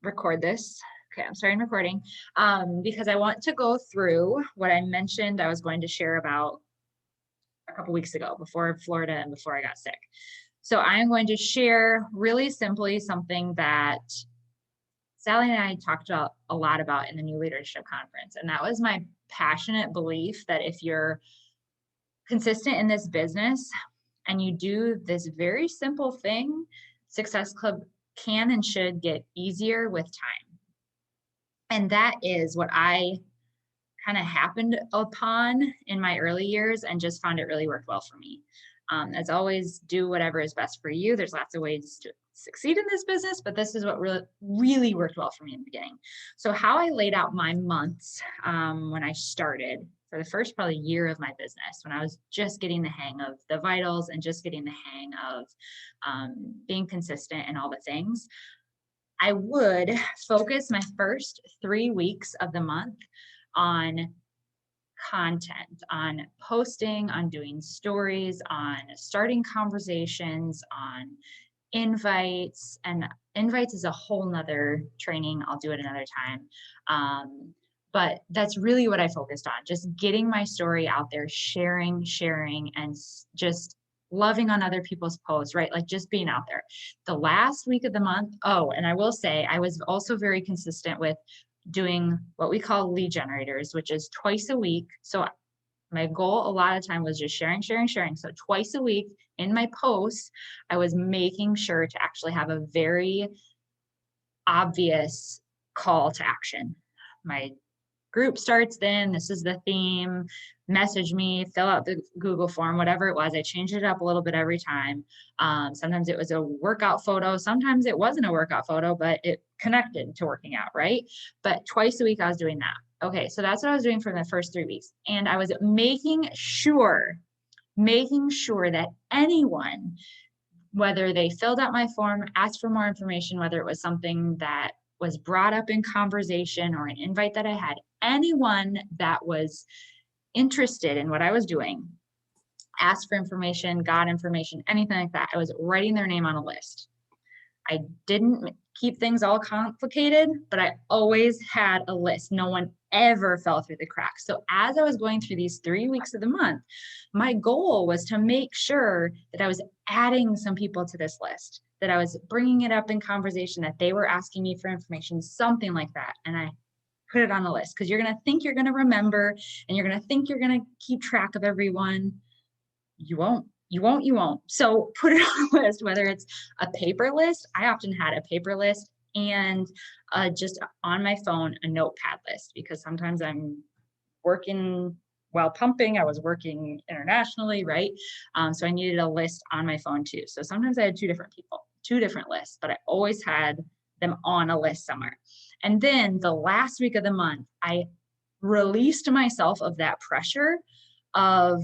record this. Okay, I'm starting recording because I want to go through what I mentioned I was going to share about a couple weeks ago before Florida and before I got sick. So I am going to share really simply something that Sally and I talked about a lot about in the New Leadership Conference. And that was my passionate belief that if you're consistent in this business and you do this very simple thing, Success Club can and should get easier with time. And that is what I kind of happened upon in my early years and just found it really worked well for me. As always, do whatever is best for you. There's lots of ways to succeed in this business, but this is what really worked well for me in the beginning. So how I laid out my months when I started for the first probably year of my business, when I was just getting the hang of the vitals and just getting the hang of being consistent and all the things, I would focus my first 3 weeks of the month on content, on posting, on doing stories, on starting conversations, on invites. And invites is a whole nother training. I'll do it another time. But that's really what I focused on, just getting my story out there, sharing, and just loving on other people's posts, right? Like just being out there. The last week of the month, oh, and I will say I was also very consistent with doing what we call lead generators, which is twice a week. So my goal a lot of time was just sharing. So twice a week in my posts, I was making sure to actually have a very obvious call to action. My group starts then, this is the theme, message me, fill out the Google form, whatever it was. I changed it up a little bit every time. Sometimes it was a workout photo. Sometimes it wasn't a workout photo, but it connected to working out, right? But twice a week I was doing that. Okay, so that's what I was doing for the first 3 weeks. And I was making sure that anyone, whether they filled out my form, asked for more information, whether it was something that was brought up in conversation or an invite that I had, anyone that was interested in what I was doing, asked for information, got information, anything like that, I was writing their name on a list. I didn't keep things all complicated, but I always had a list. No one ever fell through the cracks. So as I was going through these 3 weeks of the month, my goal was to make sure that I was adding some people to this list, that I was bringing it up in conversation, that they were asking me for information, something like that. And I put it on the list because you're going to think you're going to remember and you're going to think you're going to keep track of everyone. You won't. So put it on a list, whether it's a paper list. I often had a paper list and just on my phone, a notepad list, because sometimes I'm working while pumping. I was working internationally, right? So I needed a list on my phone too. So sometimes I had two different lists, but I always had them on a list somewhere. And then the last week of the month, I released myself of that pressure of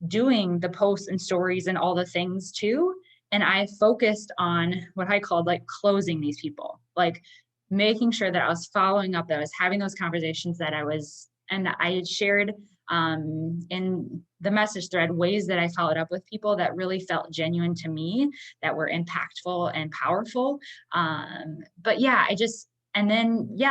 doing the posts and stories and all the things too. And I focused on what I called like closing these people, like making sure that I was following up, that I was having those conversations, and I had shared in the message thread ways that I followed up with people that really felt genuine to me, that were impactful and powerful. But yeah,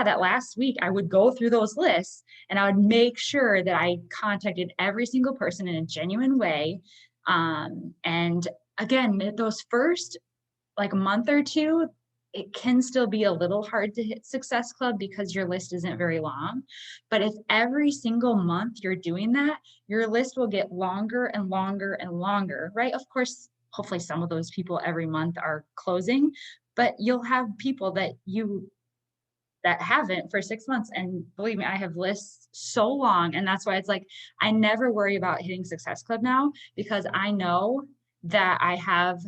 that last week I would go through those lists and I would make sure that I contacted every single person in a genuine way. And again, those first like month or two, it can still be a little hard to hit Success Club because your list isn't very long. But if every single month you're doing that, your list will get longer and longer and longer, right? Of course, hopefully some of those people every month are closing, but you'll have people that haven't for 6 months. And believe me, I have lists so long. And that's why it's like, I never worry about hitting Success Club now, because I know that I have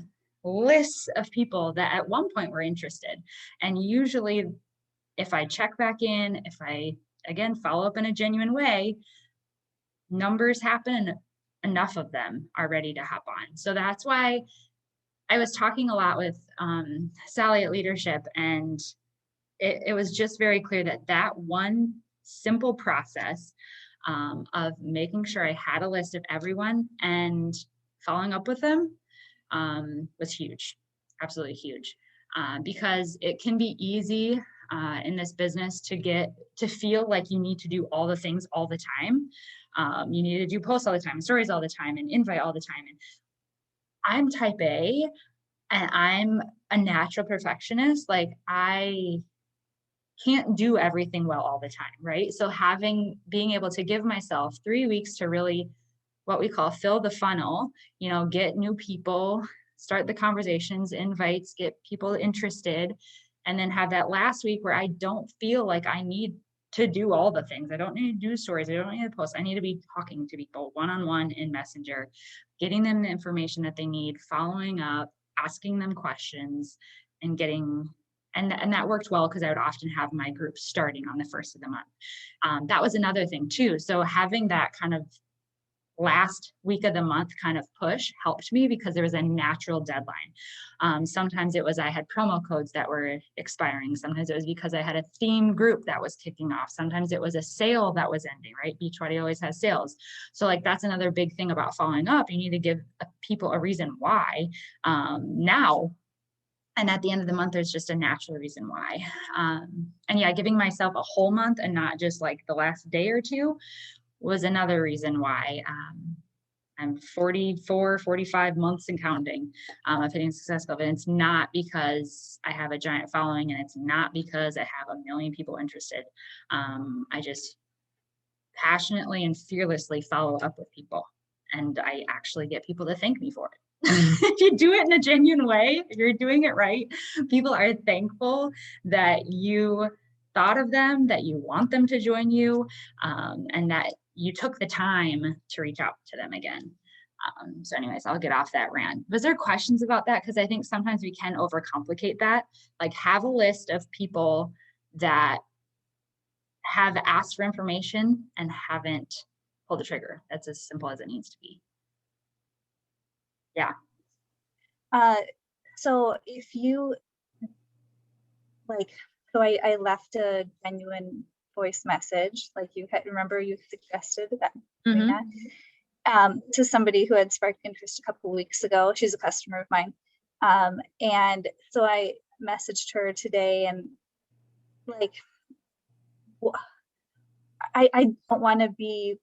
lists of people that at one point were interested. And usually if I check back in, if I, again, follow up in a genuine way, numbers happen, enough of them are ready to hop on. So that's why I was talking a lot with Sally at Leadership, and it was just very clear that one simple process of making sure I had a list of everyone and following up with them was huge, absolutely huge, because it can be easy in this business to feel like you need to do all the things all the time. You need to do posts all the time, stories all the time, and invite all the time. And I'm type A, and I'm a natural perfectionist. Like, I can't do everything well all the time, right? So being able to give myself 3 weeks to really, what we call, fill the funnel, get new people, start the conversations, invites, get people interested, and then have that last week where I don't feel like I need to do all the things. I don't need to do stories. I don't need to post. I need to be talking to people one-on-one in Messenger, getting them the information that they need, following up, asking them questions, and and that worked well because I would often have my group starting on the first of the month. That was another thing too. So having that kind of last week of the month kind of push helped me because there was a natural deadline. Sometimes it was I had promo codes that were expiring. Sometimes it was because I had a theme group that was kicking off. Sometimes it was a sale that was ending, right? Beachbody always has sales. So like, that's another big thing about following up. You need to give people a reason why now. And at the end of the month, there's just a natural reason why. And yeah, giving myself a whole month and not just like the last day or two was another reason why. I'm 44, 45 months and counting of hitting Success Club. And it's not because I have a giant following, and it's not because I have a million people interested. I just passionately and fearlessly follow up with people. And I actually get people to thank me for it. If you do it in a genuine way, if you're doing it right, people are thankful that you thought of them, that you want them to join you, and that you took the time to reach out to them again. So anyways, I'll get off that rant. Was there questions about that? Because I think sometimes we can overcomplicate that. Like, have a list of people that have asked for information and haven't pulled the trigger. That's as simple as it needs to be. Yeah. So if you so I left a genuine voice message, like remember you suggested that doing that to somebody who had sparked interest a couple of weeks ago. She's a customer of mine. And so I messaged her today, and like, I don't want to be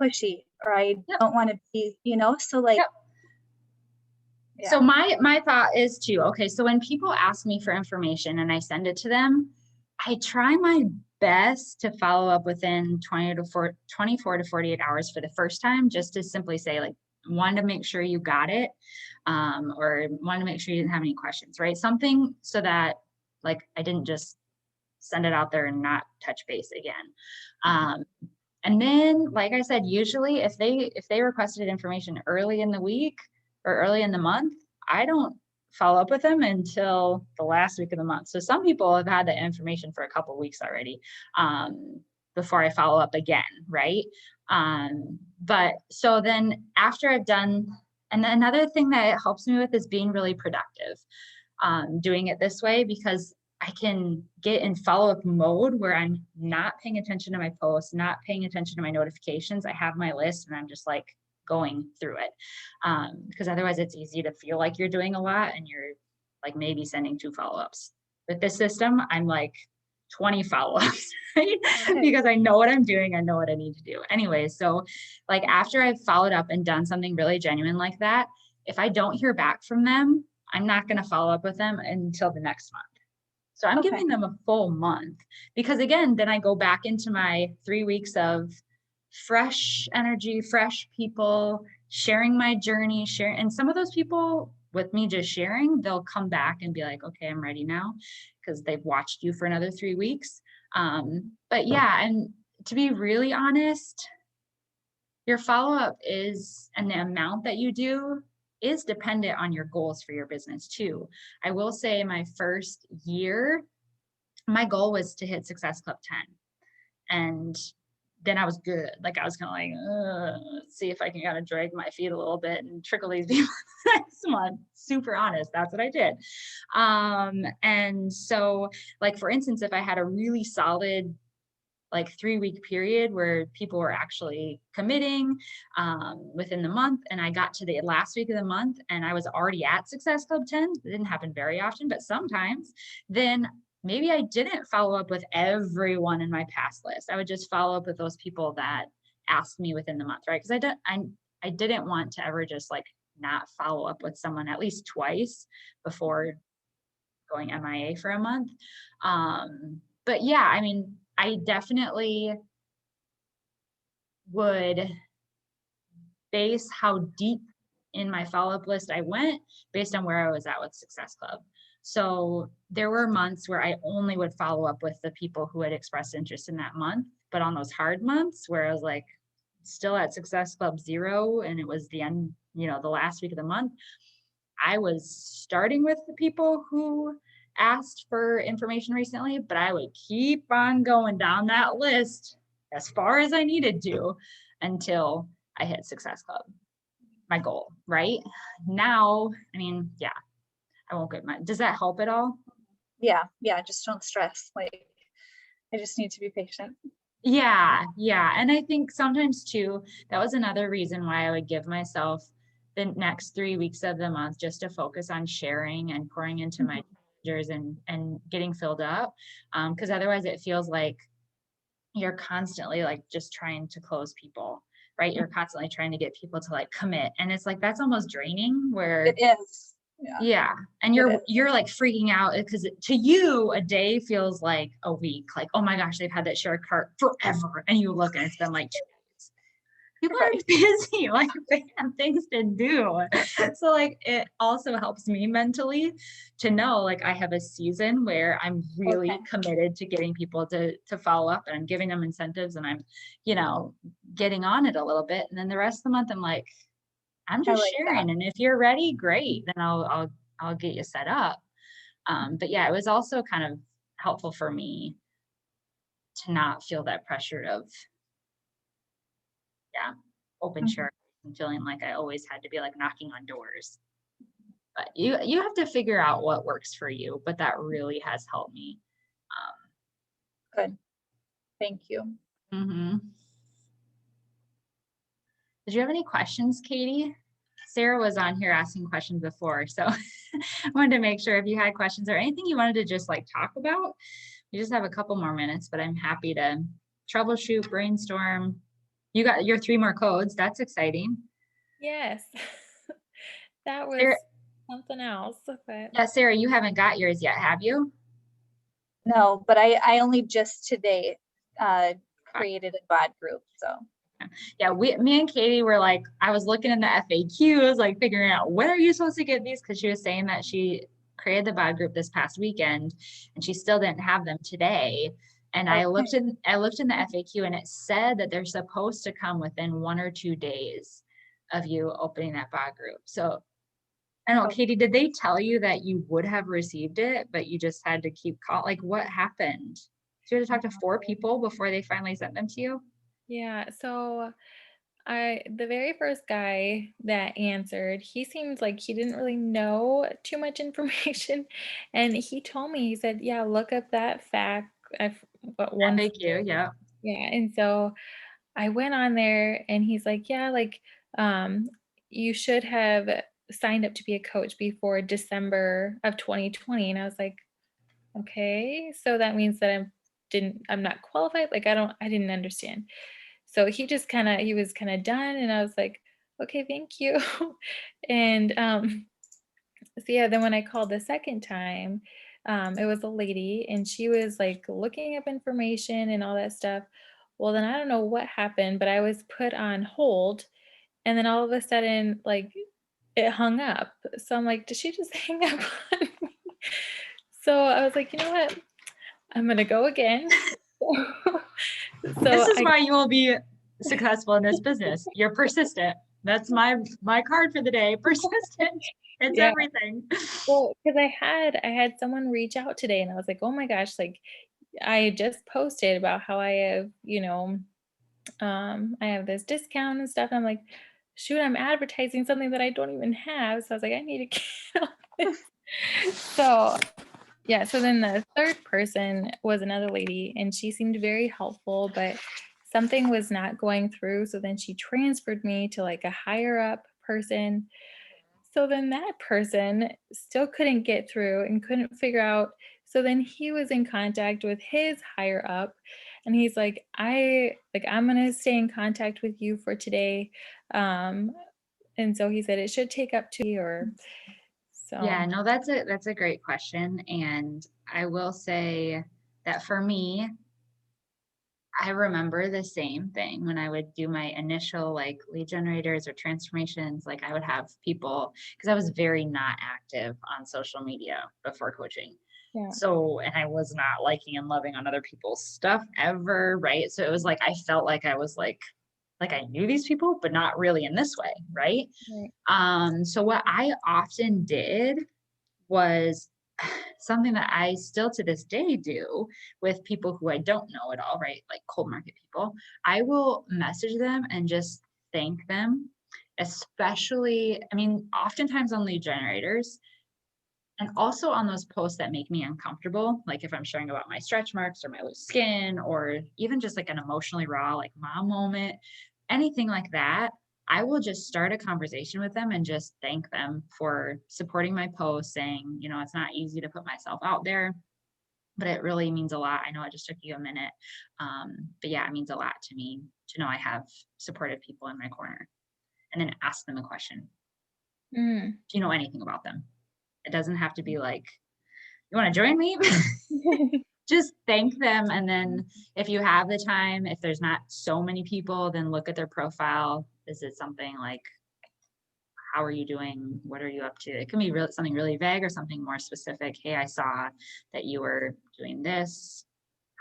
pushy, or I don't want to be, so like, yeah. So my thought is too, okay, so when people ask me for information and I send it to them, I try my best to follow up within 24 to 48 hours for the first time, just to simply say, like, wanted to make sure you got it, or wanted to make sure you didn't have any questions, right? Something so that, like, I didn't just send it out there and not touch base again. And then, like I said, usually if they requested information early in the week or early in the month, I don't follow up with them until the last week of the month. So some people have had that information for a couple of weeks already before I follow up again, right? But so then after I've done, and then another thing that it helps me with is being really productive, doing it this way, because I can get in follow-up mode where I'm not paying attention to my posts, not paying attention to my notifications. I have my list and I'm just like going through it. Because otherwise it's easy to feel like you're doing a lot and you're like maybe sending 2 follow-ups. With this system, I'm like 20 follow-ups, right? Okay. Because I know what I'm doing. I know what I need to do. Anyway, so like after I've followed up and done something really genuine like that, if I don't hear back from them, I'm not going to follow up with them until the next month. So I'm giving them a full month, because again, then I go back into my 3 weeks of fresh energy, fresh people, sharing my journey, and some of those people with me just sharing, they'll come back and be like, okay, I'm ready now, because they've watched you for another 3 weeks. But yeah, and to be really honest, your follow-up and the amount that you do is dependent on your goals for your business too. I will say my first year, my goal was to hit Success Club 10. And then I was good. Like, I was kind of like, let's see if I can kind of drag my feet a little bit and trickle these people next month. Super honest. That's what I did. And so, like, for instance, if I had a really solid like 3-week period where people were actually committing within the month, and I got to the last week of the month and I was already at Success Club 10, it didn't happen very often, but sometimes, then maybe I didn't follow up with everyone in my past list. I would just follow up with those people that asked me within the month, right? Because I didn't want to ever just like not follow up with someone at least twice before going MIA for a month. But yeah, I mean, I definitely would base how deep in my follow-up list I went based on where I was at with Success Club. So there were months where I only would follow up with the people who had expressed interest in that month. But on those hard months where I was like still at Success Club 0 and it was the end, the last week of the month, I was starting with the people who asked for information recently, but I would keep on going down that list as far as I needed to until I hit Success Club, my goal, right? Now, I mean, yeah, I won't get does that help at all? Yeah, just don't stress. Like, I just need to be patient. Yeah, yeah. And I think sometimes too, that was another reason why I would give myself the next 3 weeks of the month just to focus on sharing and pouring into my managers and getting filled up. Because otherwise it feels like you're constantly like just trying to close people, right? You're constantly trying to get people to like commit. And it's like that's almost draining where It is. Yeah, yeah. And it is. you're like freaking out because to you a day feels like a week. Like, oh my gosh, they've had that share cart forever. And you look and it's been like 2 days. People are Right. busy, like they have things to do. So like it also helps me mentally to know like I have a season where I'm really Okay. committed to getting people to follow up and I'm giving them incentives and I'm, getting on it a little bit. And then the rest of the month I'm like, I'm I just like that. sharing. And if you're ready, great. Then I'll get you set up. But yeah, it was also kind of helpful for me to not feel that pressure of, yeah, open Mhm. share and feeling like I always had to be like knocking on doors. But you have to figure out what works for you. But that really has helped me. Good. Thank you. Mhm. Did you have any questions, Katie? Sarah was on here asking questions before, so I wanted to make sure if you had questions or anything you wanted to just like talk about. We just have a couple more minutes, but I'm happy to troubleshoot, brainstorm. You got your 3 more codes. That's exciting. Yes. That was Sarah, something else, but yeah, Sarah, you haven't got yours yet, have you? No, but I only just today created a bot group. So Yeah, me and Katie were like, I was looking in the FAQs, like figuring out when are you supposed to get these? Because she was saying that she created the bod group this past weekend and she still didn't have them today. And I okay. looked in the FAQ and it said that they're supposed to come within 1 or 2 days of you opening that bod group. So I don't know, Okay. Katie, did they tell you that you would have received it, but you just had to keep call? Like what happened? Did you have to talk to 4 people before they finally sent them to you? yeah, so the very first guy that answered, he seemed like he didn't really know too much information. And he told me, he said, yeah, look up that fact. What one, FAQ, yeah. yeah. And so I went on there and he's like, yeah, like, um, you should have signed up to be a coach before December of 2020. And I was like, okay, so that means that I'm not qualified. Like, I didn't understand. So he was kind of done. And I was like, okay, thank you. And, so yeah, then when I called the second time, it was a lady and she was like looking up information and all that stuff. Well, then I don't know what happened, but I was put on hold and then all of a sudden, like it hung up. So I'm like, did she just hang up on me? So I was like, you know what? I'm gonna go again. This So is I why you will be successful in this business. You're persistent. That's my card for the day. Persistent. It's yeah, everything. well, because I had someone reach out today and I was like, oh my gosh, like I just posted about how I have, I have this discount and stuff. And I'm like, shoot, I'm advertising something that I don't even have. So I was like, I need to get on this. So yeah, so then the third person was another lady and she seemed very helpful, but something was not going through. So then she transferred me to like a higher up person. So then that person still couldn't get through and couldn't figure out. So then he was in contact with his higher up, and he's like, I'm gonna stay in contact with you for today. And so he said it should take up to or Yeah, so. no, that's a great question. And I will say that for me, I remember the same thing when I would do my initial like lead generators or transformations. Like I would have people, because I was very not active on social media before coaching. Yeah. So, and I was not liking and loving on other people's stuff ever, right? So it was like I felt like I was like I knew these people, but not really in this way, right? Right. So what I often did was something that I still to this day do with people who I don't know at all, right? Like cold market people. I will message them and just thank them, especially, I mean, oftentimes on lead generators and also on those posts that make me uncomfortable. Like if I'm sharing about my stretch marks or my loose skin, or even just like an emotionally raw, like mom moment, anything like that. I will just start a conversation with them and just thank them for supporting my post, saying, you know, it's not easy to put myself out there, but it really means a lot. I know it just took you a minute. But yeah, it means a lot to me to know I have supportive people in my corner. And then ask them a question. Mm. Do you know anything about them? It doesn't have to be like, you want to join me? Just thank them. And then if you have the time, if there's not so many people, then look at their profile. Is it something like, how are you doing? What are you up to? It can be really something really vague or something more specific. Hey, I saw that you were doing this.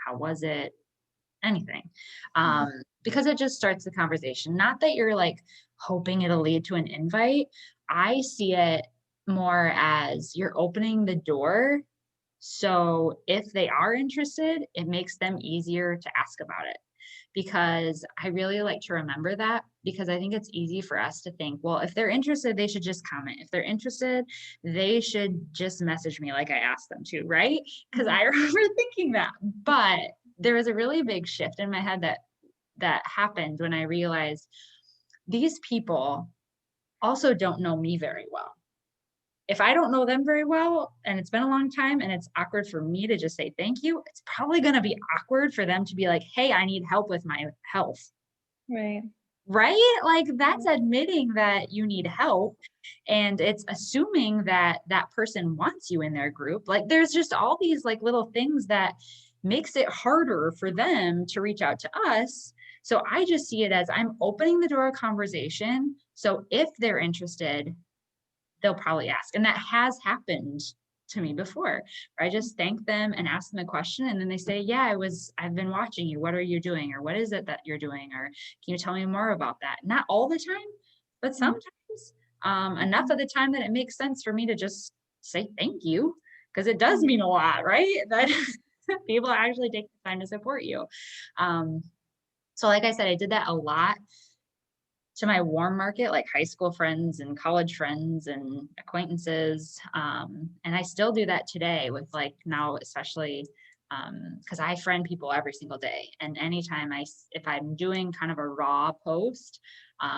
How was it? Anything. Because it just starts the conversation. Not that you're like hoping it'll lead to an invite. I see it more as you're opening the door. So if they are interested, it makes them easier to ask about it. Because I really like to remember that, because I think it's easy for us to think, well, if they're interested, they should just comment. If they're interested, they should just message me like I asked them to, right? Because I remember thinking that. But there was a really big shift in my head that happened when I realized these people also don't know me very well. If I don't know them very well and it's been a long time and it's awkward for me to just say thank you, it's probably going to be awkward for them to be like, hey, I need help with my health. Right. Right? Like that's admitting that you need help. And it's assuming that that person wants you in their group. Like there's just all these like little things that makes it harder for them to reach out to us. So I just see it as I'm opening the door of conversation. So if they're interested, they'll probably ask. And that has happened to me before, where I just thank them and ask them a question. And then they say, yeah, I've been watching you. What are you doing? Or what is it that you're doing? Or can you tell me more about that? Not all the time, but sometimes, enough of the time that it makes sense for me to just say thank you, because it does mean a lot, right? That people actually take the time to support you. So like I said, I did that a lot to my warm market, like high school friends and college friends and acquaintances. And I still do that today with like now, especially because I friend people every single day. And anytime if I'm doing kind of a raw post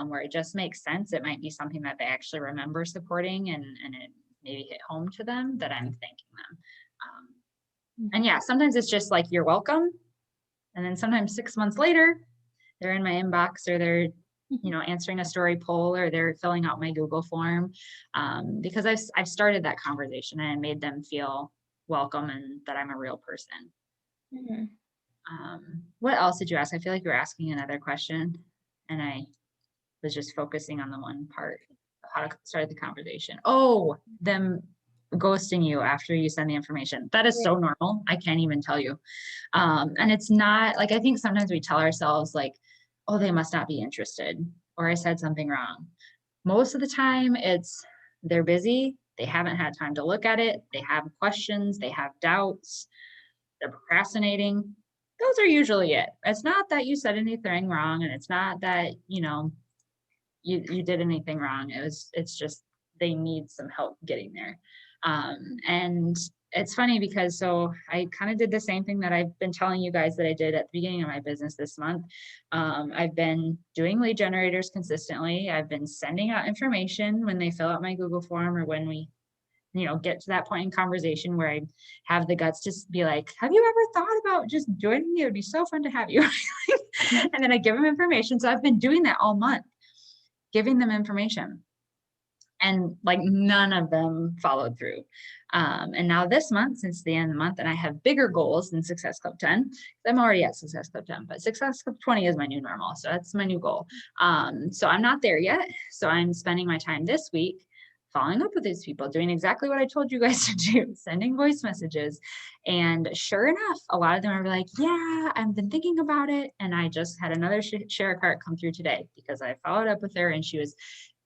where it just makes sense, it might be something that they actually remember supporting and it maybe hit home to them, that I'm thanking them. And yeah, sometimes it's just like, you're welcome. And then sometimes 6 months later, they're in my inbox or they're answering a story poll or they're filling out my Google form, because I've started that conversation and made them feel welcome and that I'm a real person. Mhm. What else did you ask? I feel like you were asking another question and I was just focusing on the one part of how to start the conversation. Oh, them ghosting you after you send the information. That is so normal. I can't even tell you. And it's not like, I think sometimes we tell ourselves like, oh, they must not be interested, or I said something wrong. Most of the time it's they're busy. They haven't had time to look at it. They have questions. They have doubts. They're procrastinating. Those are usually it. It's not that you said anything wrong. And it's not that, you did anything wrong. It's just, they need some help getting there. And it's funny because so I kind of did the same thing that I've been telling you guys that I did at the beginning of my business this month. I've been doing lead generators consistently. I've been sending out information when they fill out my Google form or when we get to that point in conversation where I have the guts to be like, have you ever thought about just joining me? It would be so fun to have you. And then I give them information. So I've been doing that all month, giving them information. And like none of them followed through. And now this month, since the end of the month, and I have bigger goals than Success Club 10. I'm already at Success Club 10, but Success Club 20 is my new normal. So that's my new goal. So I'm not there yet. So I'm spending my time this week following up with these people, doing exactly what I told you guys to do, sending voice messages. And sure enough, a lot of them are like, yeah, I've been thinking about it. And I just had another share cart come through today because I followed up with her and she was,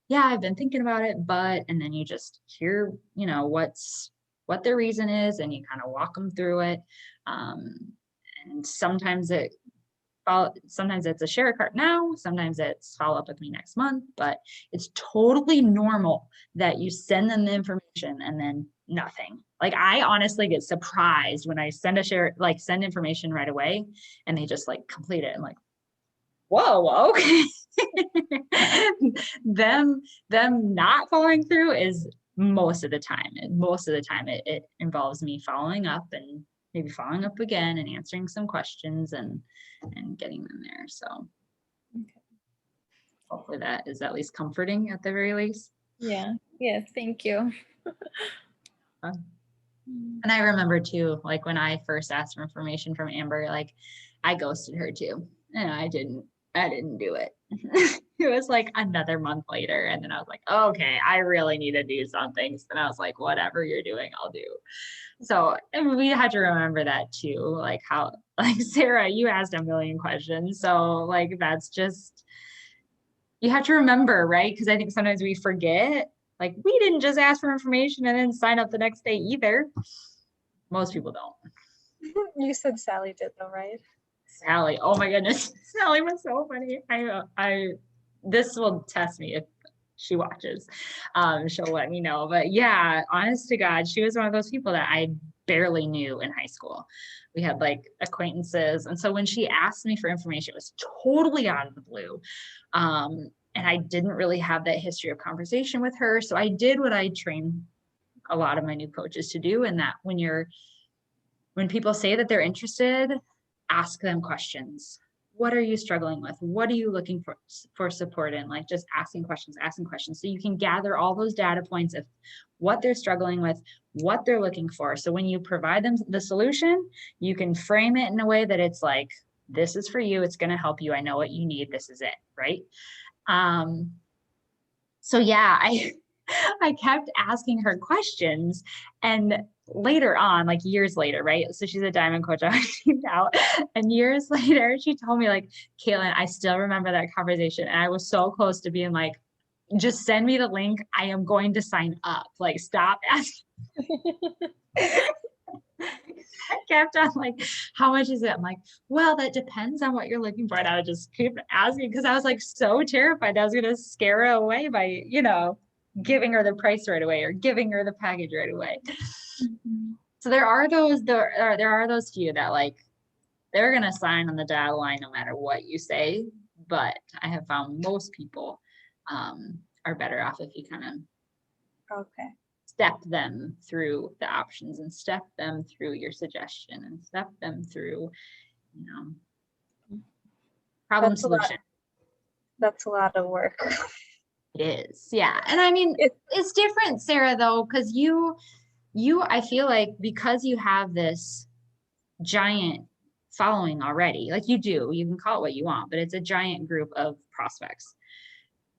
yeah, I've been thinking about it, but, and then you just hear, what their reason is, and you kind of walk them through it. And sometimes it's a share a cart now, sometimes it's follow up with me next month, but it's totally normal that you send them the information and then nothing. Like I honestly get surprised when I send information right away and they just like complete it. I'm like, whoa, okay. them not following through is most of the time. It involves me following up and maybe following up again and answering some questions and getting them there. So hopefully that is at least comforting at the very least. Yeah. Yes. Thank you. And I remember too, like when I first asked for information from Amber, like I ghosted her too. And I didn't do it. It was like another month later. And then I was like, okay, I really need to do something. And I was like, whatever you're doing, I'll do. So and we had to remember that too, like how, like Sarah, you asked a million questions. So like, that's just, you have to remember, right? Because I think sometimes we forget, like we didn't just ask for information and then sign up the next day either. Most people don't. You said Sally did though, right? Sally, oh my goodness, Sally was so funny. This will test me if she watches. She'll let me know. But yeah, honest to God, she was one of those people that I barely knew in high school. We had like acquaintances. And so when she asked me for information, it was totally out of the blue. And I didn't really have that history of conversation with her. So I did what I train a lot of my new coaches to do. And that when people say that they're interested, ask them questions. What are you struggling with? What are you looking for support in? Like just asking questions. So you can gather all those data points of what they're struggling with, what they're looking for. So when you provide them the solution, you can frame it in a way that it's like, this is for you. It's going to help you. I know what you need. This is it. Right. So yeah, I kept asking her questions, and later on, like years later, right? So she's a diamond coach now, and years later, she told me like, Kaylin, I still remember that conversation. And I was so close to being like, just send me the link. I am going to sign up. Like, stop asking. I kept on like, how much is it? I'm like, well, that depends on what you're looking for. And I would just keep asking because I was like so terrified I was going to scare her away by, giving her the price right away or giving her the package right away. Mm-hmm. So there are those few that like, they're going to sign on the dotted line no matter what you say. But I have found most people are better off if you kind of step them through the options and step them through your suggestion and step them through, problem solution. That's a lot of work. It is. Yeah. And I mean, it's different, Sarah, though, because you, I feel like because you have this giant following already, like you can call it what you want, but it's a giant group of prospects.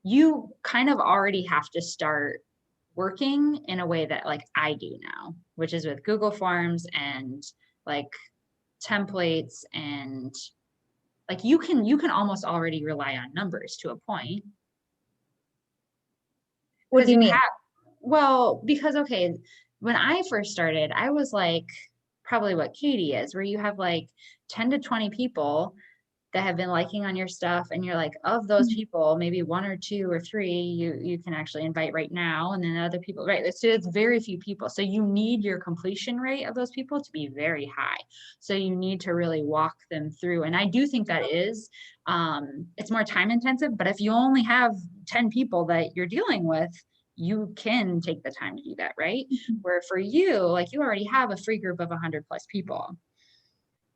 You kind of already have to start working in a way that like I do now, which is with Google Forms and like templates, and like you can almost already rely on numbers to a point. What do you mean? Well, because, okay, when I first started, I was like probably what Katie is, where you have like 10 to 20 people that have been liking on your stuff. And you're like, of those people, maybe 1 or 2 or 3, you can actually invite right now. And then other people, right? So it's very few people. So you need your completion rate of those people to be very high. So you need to really walk them through. And I do think that is, it's more time intensive, but if you only have 10 people that you're dealing with, you can take the time to do that, right? Mhm. Where for you, like you already have a free group of 100 plus people.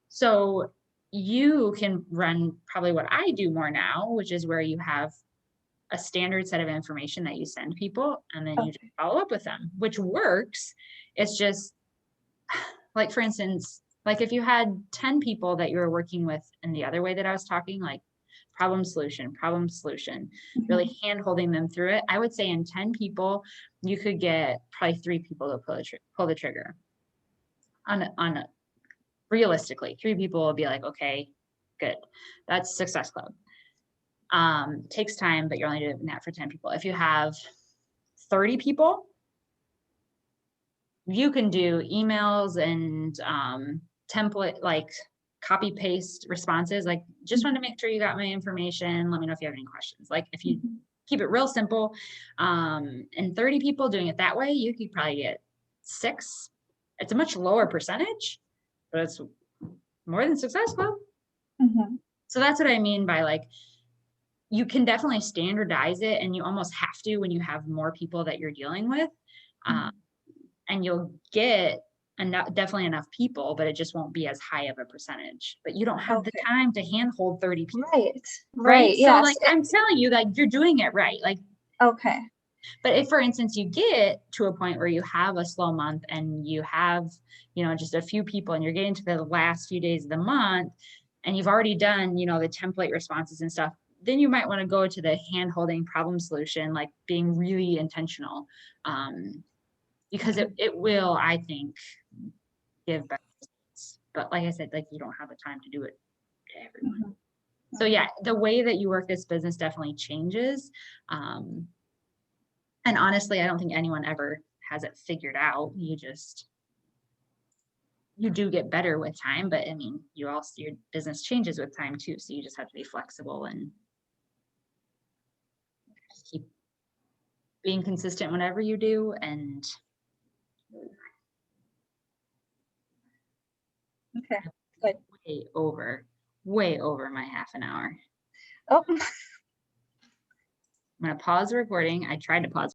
So you can run probably what I do more now, which is where you have a standard set of information that you send people and then you just Okay. follow up with them, which works. It's just like, for instance, like if you had 10 people that you were working with in the other way that I was talking, like problem solution, really Mhm. hand holding them through it. I would say in 10 people, you could get probably 3 people to pull the trigger on a realistically, 3 people will be like, okay, good. That's Success Club. Takes time, but you're only doing that for 10 people. If you have 30 people, you can do emails and template, like copy paste responses. Like, just want to make sure you got my information. Let me know if you have any questions. Like, if you Mhm. keep it real simple, and 30 people doing it that way, you could probably get 6. It's a much lower percentage, but it's more than Success Club. Mhm. So that's what I mean by like, you can definitely standardize it, and you almost have to when you have more people that you're dealing with. Um, Mhm. and you'll get enough, definitely enough people, but it just won't be as high of a percentage. But you don't have the Okay. time to handhold 30 people, Right. right? Right. So Yes. like I'm telling you, like you're doing it right. Like, Okay. but if for instance you get to a point where you have a slow month and you have, just a few people and you're getting to the last few days of the month and you've already done, the template responses and stuff, then you might want to go to the hand holding problem solution, like being really intentional. Because it will, I think, give better results. But like I said, like you don't have the time to do it to everyone. Mhm. So yeah, the way that you work this business definitely changes. And honestly, I don't think anyone ever has it figured out. You do get better with time, but I mean, your business changes with time too. So you just have to be flexible and keep being consistent whenever you do. And Okay. Good. way over, way over my half an hour. Oh. I'm going to pause the recording. I tried to pause